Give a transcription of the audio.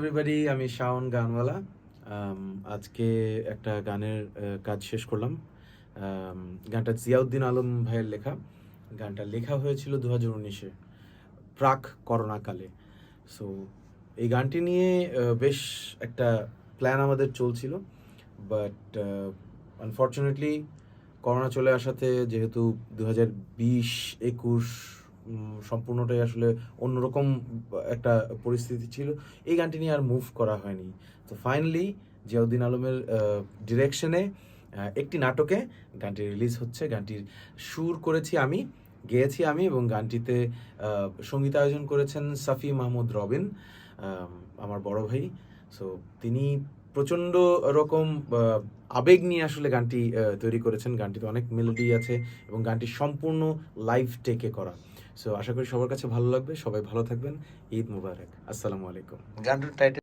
Everybody, আমি শাওন গানওয়ালা। আম আজকে একটা গানের কাজ শেষ করলাম। আম গানটা জিয়াউদ্দিন আলম ভাইয়ের লেখা। গানটা লেখা হয়েছিল ২০১৯-এ, প্রাক করোনাকালে। সো এই গানটি নিয়ে বেশ একটা প্ল্যান আমাদের চলছিল। বাট আনফরচুনেটলি করোনা চলে আসাতে, যেহেতু ২০২০-২১ সম্পূর্ণটাই আসলে অন্যরকম একটা পরিস্থিতি ছিল, এই গানটি নিয়ে আর মুভ করা হয়নি। তো ফাইনালি জিয়াউদ্দিন আলমের ডিরেকশনে একটি নাটকে গানটি রিলিজ হচ্ছে। গানটির সুর করেছি আমি, গেয়েছি আমি, এবং গানটিতে সঙ্গীতায়োজন করেছেন সাফি মাহমুদ রবিন, আমার বড় ভাই। সো তিনি প্রচণ্ড রকম আবেগ নিয়ে আসলে গানটি তৈরি করেছেন। গানটিতে অনেক মেলোডি আছে এবং গানটি সম্পূর্ণ লাইভ টেকে করা। সো আশা করি সবার কাছে ভালো লাগবে। সবাই ভালো থাকবেন। ঈদ মুবারক। আসসালামু আলাইকুম। গানটার টাইটেল